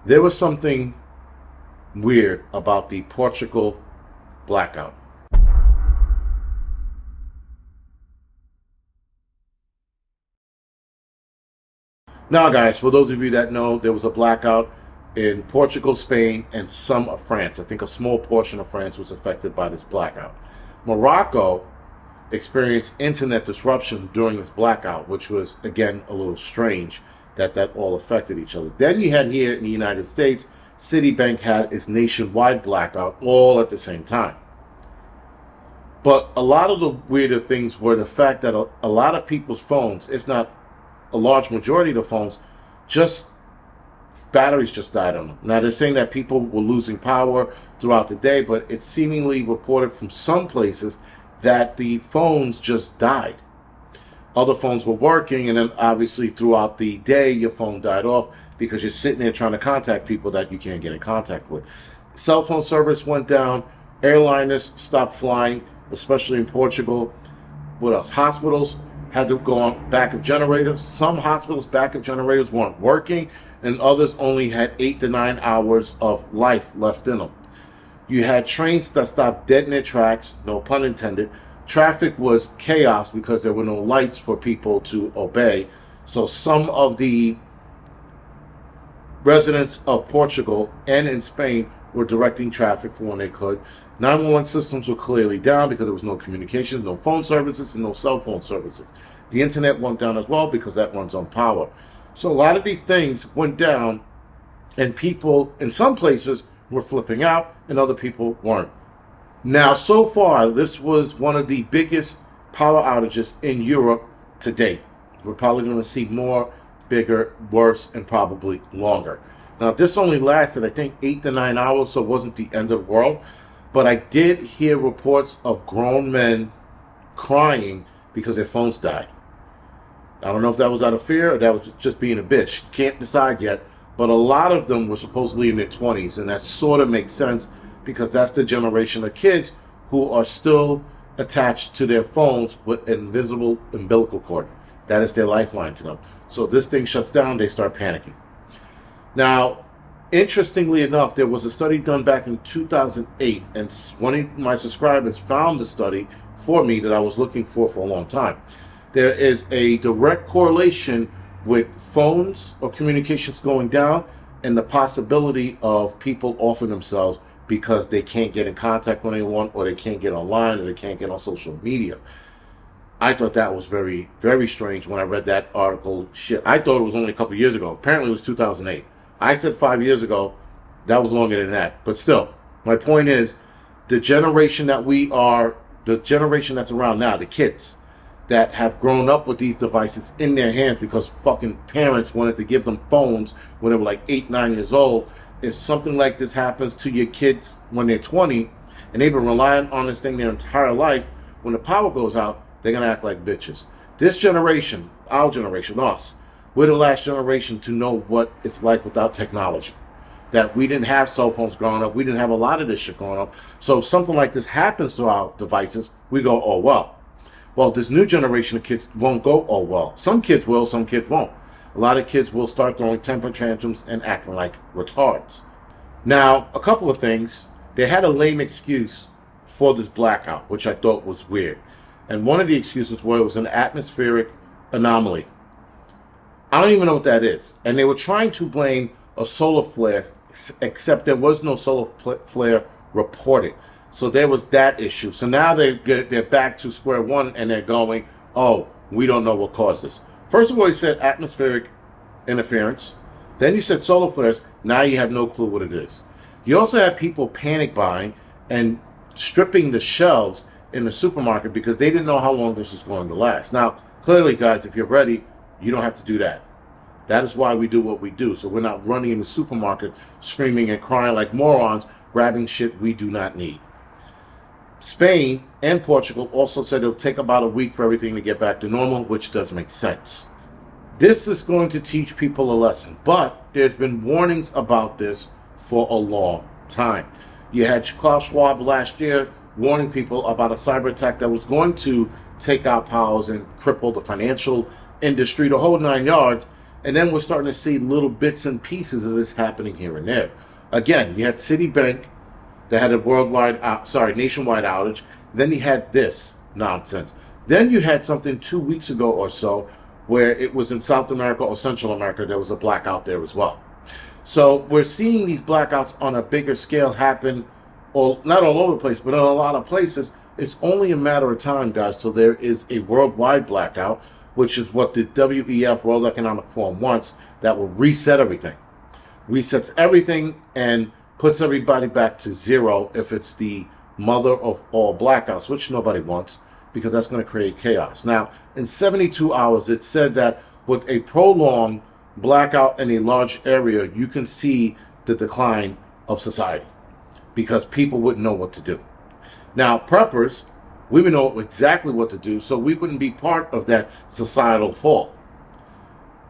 There was something weird about the Portugal blackout. Now, guys, for those of you that know, there was a blackout in Portugal, Spain, and some of France. I think a small portion of France was affected by this blackout. Morocco experienced internet disruption during this blackout, which was, again, a little strange that all affected each other. Then you had here in the United States, Citibank had its nationwide blackout all at the same time. But a lot of the weirder things were the fact that a lot of people's phones, if not a large majority of the phones, just batteries just died on them. Now they're saying that people were losing power throughout the day, but it's seemingly reported from some places that the phones just died. Other phones were working, and then obviously throughout the day your phone died off because you're sitting there trying to contact people that you can't get in contact with. Cell phone service went down. Airliners stopped flying, especially in Portugal. What else? Hospitals had to go on backup generators. Some hospitals' backup generators weren't working, and others only had 8 to 9 hours of life left in them. You had trains that stopped dead in their tracks, no pun intended. Traffic was chaos because there were no lights for people to obey. So some of the residents of Portugal and in Spain were directing traffic for when they could. 911 systems were clearly down because there was no communications, no phone services, and no cell phone services. The internet went down as well because that runs on power. So a lot of these things went down, and people in some places were flipping out, and other people weren't. Now, so far, this was one of the biggest power outages in Europe to date. We're probably going to see more, bigger, worse, and probably longer. Now, this only lasted, I think, 8 to 9 hours, so it wasn't the end of the world. But I did hear reports of grown men crying because their phones died. I don't know if that was out of fear or that was just being a bitch. Can't decide yet. But a lot of them were supposedly in their 20s, and that sort of makes sense because that's the generation of kids who are still attached to their phones with an invisible umbilical cord. That is their lifeline to them. So this thing shuts down, they start panicking. Now, interestingly enough, there was a study done back in 2008, and one of my subscribers found the study for me that I was looking for a long time. There is a direct correlation with phones or communications going down and the possibility of people offing themselves because they can't get in contact with anyone, or they can't get online, or they can't get on social media. I thought that was very, very strange when I read that article. Shit, I thought it was only a couple years ago. Apparently it was 2008. I said 5 years ago. That was longer than that. But still, my point is, the generation that's around now, the kids that have grown up with these devices in their hands because fucking parents wanted to give them phones when they were like 8, 9 years old. If something like this happens to your kids when they're 20 and they've been relying on this thing their entire life, when the power goes out, they're going to act like bitches. This generation, our generation, us, we're the last generation to know what it's like without technology. That we didn't have cell phones growing up. We didn't have a lot of this shit growing up. So if something like this happens to our devices, we go, oh, well. Well, this new generation of kids won't go, oh, well. Some kids will, some kids won't. A lot of kids will start throwing temper tantrums and acting like retards. Now, a couple of things. They had a lame excuse for this blackout, which I thought was weird. And one of the excuses was it was an atmospheric anomaly. I don't even know what that is. And they were trying to blame a solar flare, except there was no solar flare reported. So there was that issue. So now they're back to square one, and they're going, oh, we don't know what caused this. First of all, you said atmospheric interference. Then you said solar flares. Now you have no clue what it is. You also have people panic buying and stripping the shelves in the supermarket because they didn't know how long this was going to last. Now, clearly, guys, if you're ready, you don't have to do that. That is why we do what we do. So we're not running in the supermarket screaming and crying like morons, grabbing shit we do not need. Spain and Portugal also said it'll take about a week for everything to get back to normal, which does make sense. This is going to teach people a lesson, but there's been warnings about this for a long time. You had Klaus Schwab last year warning people about a cyber attack that was going to take out powers and cripple the financial industry, the whole 9 yards, And then we're starting to see little bits and pieces of this happening here and there. Again, you had Citibank that had a nationwide outage. Then you had this nonsense. Then you had something 2 weeks ago or so where it was in South America or Central America. There was a blackout there as well. So we're seeing these blackouts on a bigger scale happen, or not all over the place, but in a lot of places. It's only a matter of time, guys, till there is a worldwide blackout, which is what the WEF, World Economic Forum, wants, that will reset everything. Resets everything and puts everybody back to zero if it's the mother of all blackouts, which nobody wants, because that's going to create chaos. Now, in 72 hours, it said that with a prolonged blackout in a large area, you can see the decline of society because people wouldn't know what to do. Now, preppers, we would know exactly what to do, so we wouldn't be part of that societal fall.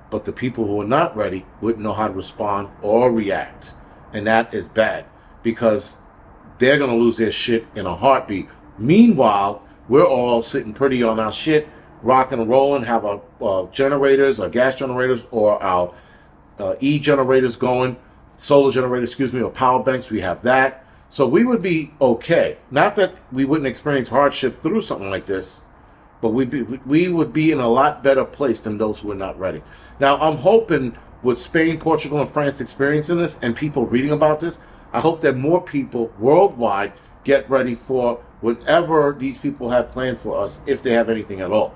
But the people who are not ready wouldn't know how to respond or react. And that is bad because they're going to lose their shit in a heartbeat. Meanwhile, we're all sitting pretty on our shit, rocking and rolling, have our generators, our gas generators, or our e-generators going, solar generators, or power banks. We have that. So we would be okay. Not that we wouldn't experience hardship through something like this, but we would be in a lot better place than those who are not ready. Now, I'm hoping with Spain, Portugal, and France experiencing this and people reading about this, I hope that more people worldwide get ready for whatever these people have planned for us, if they have anything at all.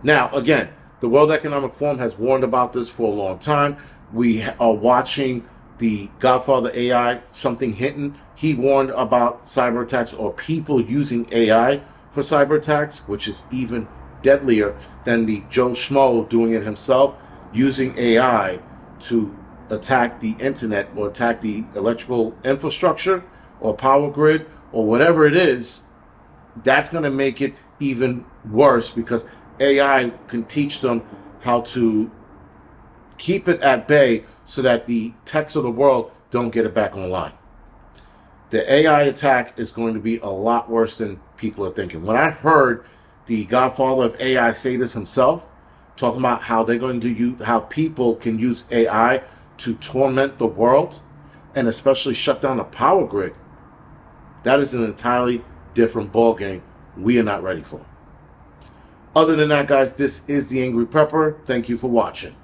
Now, again, the World Economic Forum has warned about this for a long time. We are watching the Godfather AI, something hidden. He warned about cyber attacks or people using AI for cyber attacks, which is even deadlier than the Joe Schmo doing it himself, using AI to attack the internet or attack the electrical infrastructure or power grid or whatever it is. That's going to make it even worse because AI can teach them how to keep it at bay so that the techs of the world don't get it back online. The AI attack is going to be a lot worse than people are thinking. When I heard the godfather of AI say this himself, talking about how they're going to use, how people can use AI to torment the world and especially shut down the power grid, that is an entirely different ballgame we are not ready for. Other than that, guys, this is the Angry Prepper. Thank you for watching.